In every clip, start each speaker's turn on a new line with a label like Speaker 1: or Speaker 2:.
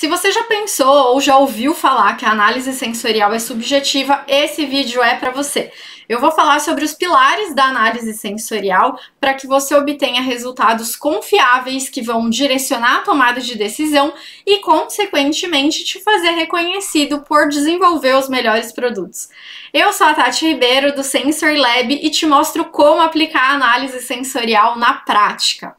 Speaker 1: Se você já pensou ou já ouviu falar que a análise sensorial é subjetiva, esse vídeo é para você. Eu vou falar sobre os pilares da análise sensorial para que você obtenha resultados confiáveis que vão direcionar a tomada de decisão e, consequentemente, te fazer reconhecido por desenvolver os melhores produtos. Eu sou a Tati Ribeiro, do Sensory Lab, e te mostro como aplicar a análise sensorial na prática.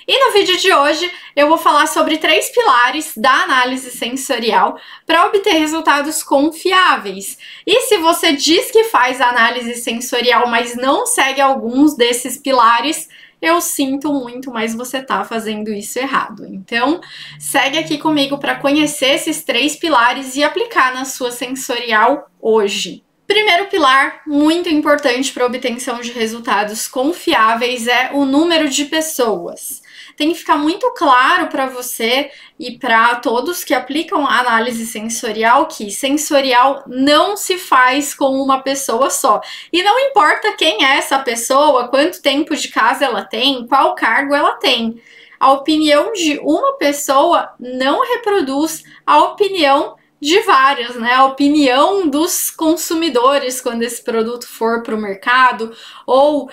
Speaker 1: E no vídeo de hoje eu vou falar sobre 3 pilares da análise sensorial para obter resultados confiáveis. E se você diz que faz análise sensorial, mas não segue alguns desses pilares, eu sinto muito, mas você está fazendo isso errado. Então, segue aqui comigo para conhecer esses 3 pilares e aplicar na sua sensorial hoje. Primeiro pilar, muito importante para a obtenção de resultados confiáveis, é o número de pessoas. Tem que ficar muito claro para você e para todos que aplicam a análise sensorial que sensorial não se faz com uma pessoa só. E não importa quem é essa pessoa, quanto tempo de casa ela tem, qual cargo ela tem. A opinião de uma pessoa não reproduz a opinião de várias, né? A opinião dos consumidores quando esse produto for para o mercado, ou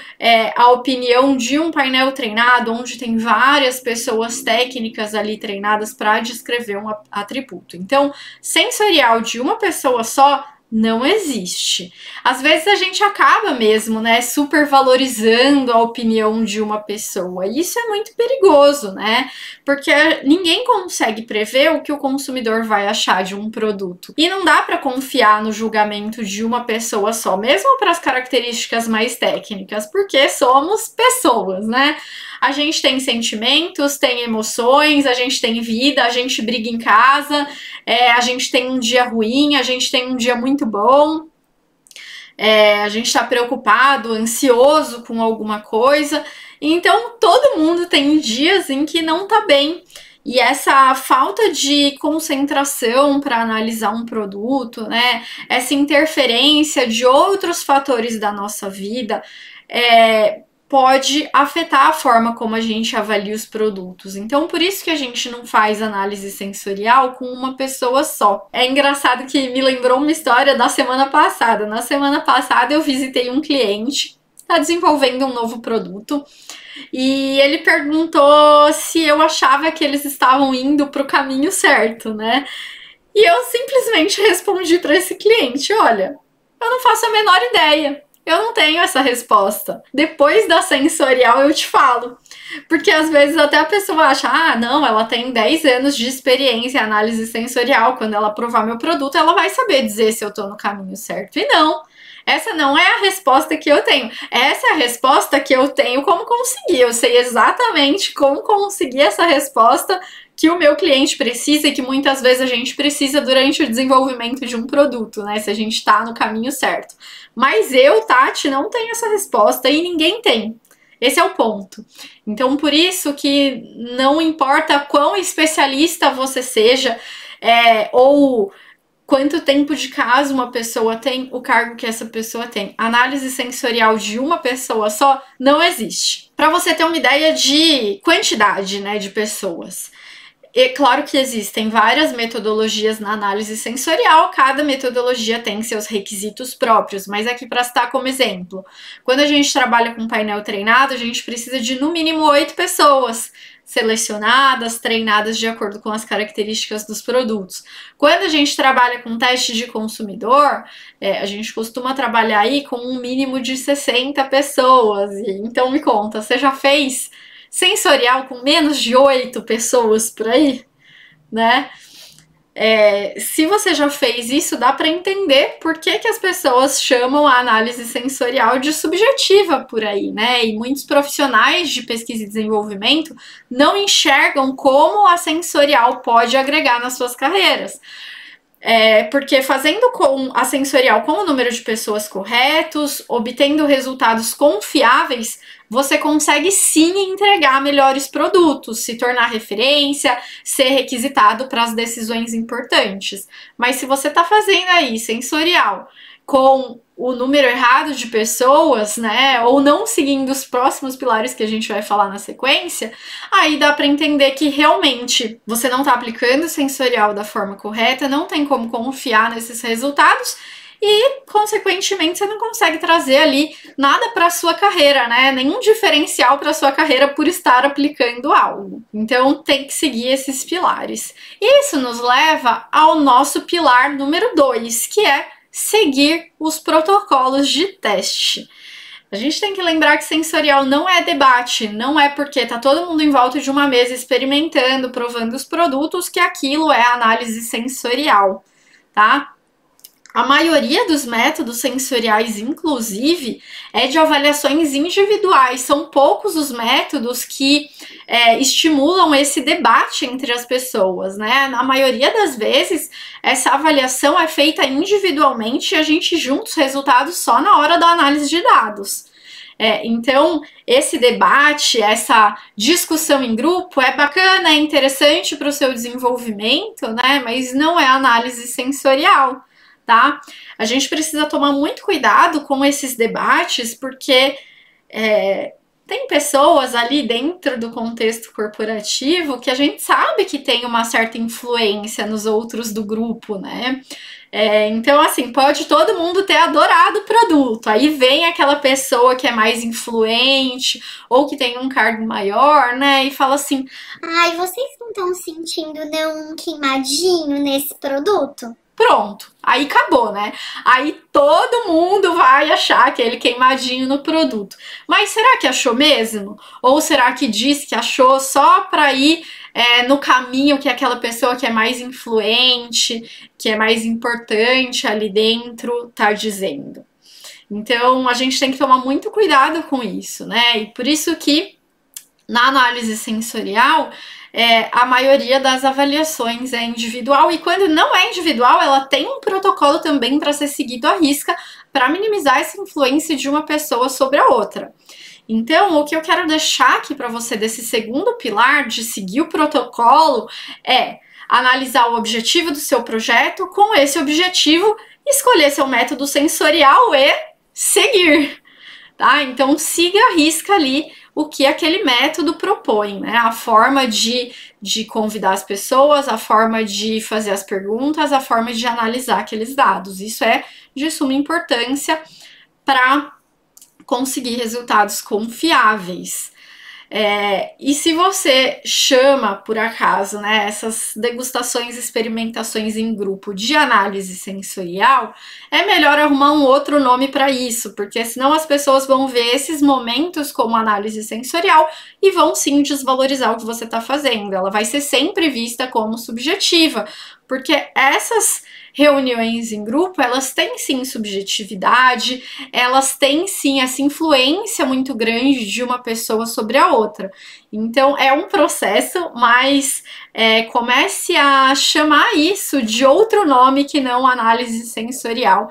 Speaker 1: a opinião de um painel treinado, onde tem várias pessoas técnicas ali treinadas para descrever um atributo. Então, sensorial de uma pessoa só não existe. Às vezes a gente acaba mesmo, né, supervalorizando a opinião de uma pessoa. E isso é muito perigoso, né? Porque ninguém consegue prever o que o consumidor vai achar de um produto. E não dá para confiar no julgamento de uma pessoa só, mesmo para as características mais técnicas, porque somos pessoas, né? A gente tem sentimentos, tem emoções, a gente tem vida, a gente briga em casa, a gente tem um dia ruim, a gente tem um dia muito bom, a gente está preocupado, ansioso com alguma coisa. Então, todo mundo tem dias em que não tá bem. E essa falta de concentração para analisar um produto, né? Essa interferência de outros fatores da nossa vida, pode afetar a forma como a gente avalia os produtos. Então, por isso que a gente não faz análise sensorial com uma pessoa só. É engraçado que me lembrou uma história da semana passada. Na semana passada eu visitei um cliente, está desenvolvendo um novo produto, e ele perguntou se eu achava que eles estavam indo para o caminho certo, né? E eu simplesmente respondi para esse cliente: olha, eu não faço a menor ideia. Eu não tenho essa resposta. Depois da sensorial eu te falo. Porque às vezes até a pessoa acha, ah, não, ela tem 10 anos de experiência em análise sensorial, quando ela provar meu produto, ela vai saber dizer se eu tô no caminho certo. E não, essa não é a resposta que eu tenho. Essa é a resposta que eu tenho como conseguir. Eu sei exatamente como conseguir essa resposta que o meu cliente precisa e que muitas vezes a gente precisa durante o desenvolvimento de um produto, né? Se a gente tá no caminho certo. Mas eu, Tati, não tenho essa resposta e ninguém tem. Esse é o ponto. Então, por isso que não importa quão especialista você seja, ou quanto tempo de caso uma pessoa tem, o cargo que essa pessoa tem. Análise sensorial de uma pessoa só não existe. Para você ter uma ideia de quantidade, né, de pessoas. É claro que existem várias metodologias na análise sensorial, cada metodologia tem seus requisitos próprios, mas aqui para citar como exemplo, quando a gente trabalha com painel treinado, a gente precisa de no mínimo 8 pessoas selecionadas, treinadas de acordo com as características dos produtos. Quando a gente trabalha com teste de consumidor, a gente costuma trabalhar aí com um mínimo de 60 pessoas. Então me conta, você já fez sensorial com menos de 8 pessoas por aí, né? Se você já fez isso, dá para entender por que as pessoas chamam a análise sensorial de subjetiva por aí, né? E muitos profissionais de pesquisa e desenvolvimento não enxergam como a sensorial pode agregar nas suas carreiras. Porque fazendo com a sensorial com o número de pessoas corretos, obtendo resultados confiáveis, você consegue sim entregar melhores produtos, se tornar referência, ser requisitado para as decisões importantes. Mas se você está fazendo aí sensorial com o número errado de pessoas, né, ou não seguindo os próximos pilares que a gente vai falar na sequência, aí dá para entender que realmente você não está aplicando o sensorial da forma correta, não tem como confiar nesses resultados e, consequentemente, você não consegue trazer ali nada para a sua carreira, né? Nenhum diferencial para a sua carreira por estar aplicando algo. Então, tem que seguir esses pilares. Isso nos leva ao nosso pilar número 2, que é seguir os protocolos de teste. A gente tem que lembrar que sensorial não é debate, não é porque tá todo mundo em volta de uma mesa experimentando, provando os produtos, que aquilo é análise sensorial, tá? A maioria dos métodos sensoriais, inclusive, é de avaliações individuais. São poucos os métodos que estimulam esse debate entre as pessoas, né? Na maioria das vezes, essa avaliação é feita individualmente e a gente junta os resultados só na hora da análise de dados. Então, esse debate, essa discussão em grupo é bacana, é interessante para o seu desenvolvimento, né? Mas não é análise sensorial. Tá? A gente precisa tomar muito cuidado com esses debates, porque tem pessoas ali dentro do contexto corporativo que a gente sabe que tem uma certa influência nos outros do grupo, né? Então, assim, pode todo mundo ter adorado o produto, aí vem aquela pessoa que é mais influente ou que tem um cargo maior, né? E fala assim:
Speaker 2: ai, vocês não estão sentindo um queimadinho nesse produto?
Speaker 1: Pronto, aí acabou, né? Aí todo mundo vai achar aquele queimadinho no produto. Mas será que achou mesmo? Ou será que disse que achou só para ir no caminho que aquela pessoa que é mais influente, que é mais importante ali dentro, tá dizendo? Então, a gente tem que tomar muito cuidado com isso, né? E por isso que na análise sensorial, a maioria das avaliações é individual, e quando não é individual, ela tem um protocolo também para ser seguido à risca para minimizar essa influência de uma pessoa sobre a outra. Então, o que eu quero deixar aqui para você desse segundo pilar de seguir o protocolo é analisar o objetivo do seu projeto, com esse objetivo, escolher seu método sensorial e seguir. Tá? Então, siga à risca ali o que aquele método propõe, né? A forma de convidar as pessoas, a forma de fazer as perguntas, a forma de analisar aqueles dados. Isso é de suma importância para conseguir resultados confiáveis. E se você chama, por acaso, né, essas degustações, experimentações em grupo de análise sensorial, é melhor arrumar um outro nome para isso, porque senão as pessoas vão ver esses momentos como análise sensorial e vão sim desvalorizar o que você está fazendo. Ela vai ser sempre vista como subjetiva, porque essas reuniões em grupo, elas têm sim subjetividade, elas têm sim essa influência muito grande de uma pessoa sobre a outra. Então, é um processo, mas comece a chamar isso de outro nome que não análise sensorial,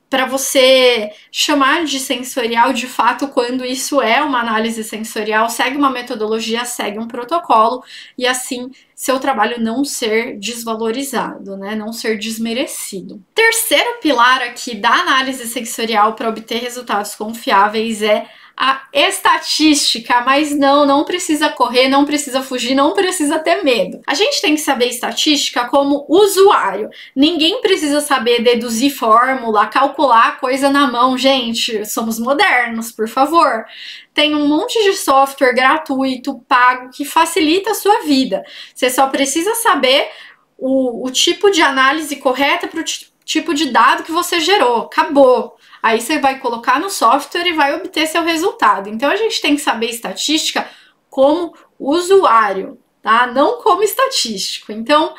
Speaker 1: para você chamar de sensorial de fato quando isso é uma análise sensorial, segue uma metodologia, segue um protocolo, e assim seu trabalho não ser desvalorizado, né? Não ser desmerecido. Terceiro pilar aqui da análise sensorial para obter resultados confiáveis é a estatística, mas não precisa correr, não precisa fugir, não precisa ter medo. A gente tem que saber estatística como usuário. Ninguém precisa saber deduzir fórmula, calcular coisa na mão, gente. Somos modernos, por favor. Tem um monte de software gratuito, pago, que facilita a sua vida. Você só precisa saber o tipo de análise correta para o tipo de dado que você gerou. Acabou. Aí você vai colocar no software e vai obter seu resultado. Então, a gente tem que saber estatística como usuário, tá? Não como estatístico. Então,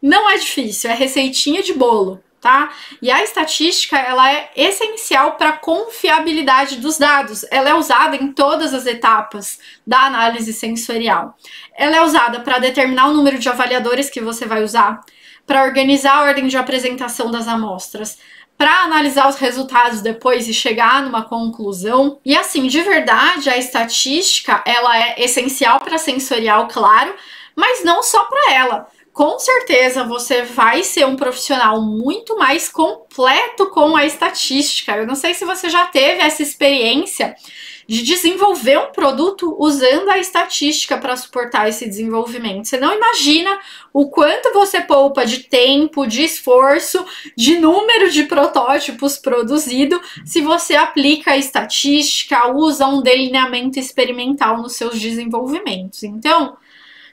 Speaker 1: não é difícil, é receitinha de bolo, tá? E a estatística, ela é essencial para a confiabilidade dos dados. Ela é usada em todas as etapas da análise sensorial. Ela é usada para determinar o número de avaliadores que você vai usar, para organizar a ordem de apresentação das amostras, para analisar os resultados depois e chegar numa conclusão. E assim, de verdade, a estatística, ela é essencial para sensorial, claro, mas não só para ela. com certeza você vai ser um profissional muito mais completo com a estatística. Eu não sei se você já teve essa experiência de desenvolver um produto usando a estatística para suportar esse desenvolvimento. Você não imagina o quanto você poupa de tempo, de esforço, de número de protótipos produzido se você aplica a estatística, usa um delineamento experimental nos seus desenvolvimentos. Então,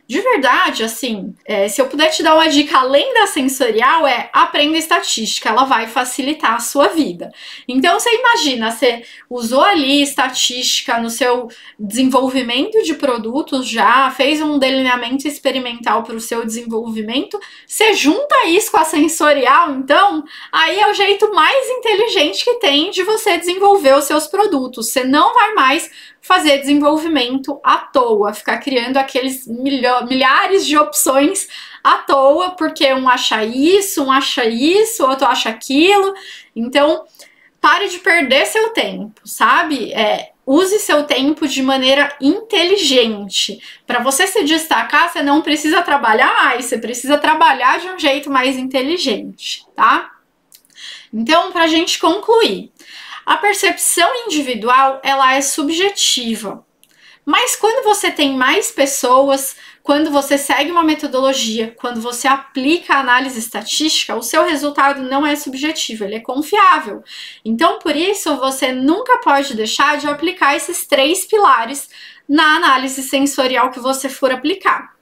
Speaker 1: de verdade, assim, se eu puder te dar uma dica além da sensorial, aprenda estatística, ela vai facilitar a sua vida. Então, você imagina, você usou ali estatística no seu desenvolvimento de produtos já, fez um delineamento experimental para o seu desenvolvimento, você junta isso com a sensorial, então, aí é o jeito mais inteligente que tem de você desenvolver os seus produtos. Você não vai mais fazer desenvolvimento à toa, ficar criando aqueles milhares de opções à toa, porque um acha isso, outro acha aquilo. Então, pare de perder seu tempo, sabe? Use seu tempo de maneira inteligente. Para você se destacar, você não precisa trabalhar mais, você precisa trabalhar de um jeito mais inteligente, tá? Então, para a gente concluir, a percepção individual, ela é subjetiva. Mas quando você tem mais pessoas, quando você segue uma metodologia, quando você aplica a análise estatística, o seu resultado não é subjetivo, ele é confiável. Então, por isso, você nunca pode deixar de aplicar esses 3 pilares na análise sensorial que você for aplicar.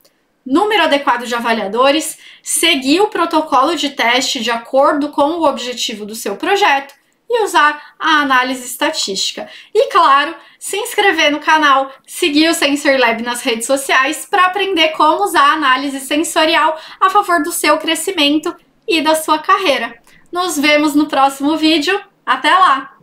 Speaker 1: Número adequado de avaliadores, seguir o protocolo de teste de acordo com o objetivo do seu projeto, e usar a análise estatística. E, claro, se inscrever no canal, seguir o Sensor Lab nas redes sociais para aprender como usar a análise sensorial a favor do seu crescimento e da sua carreira. Nos vemos no próximo vídeo. Até lá!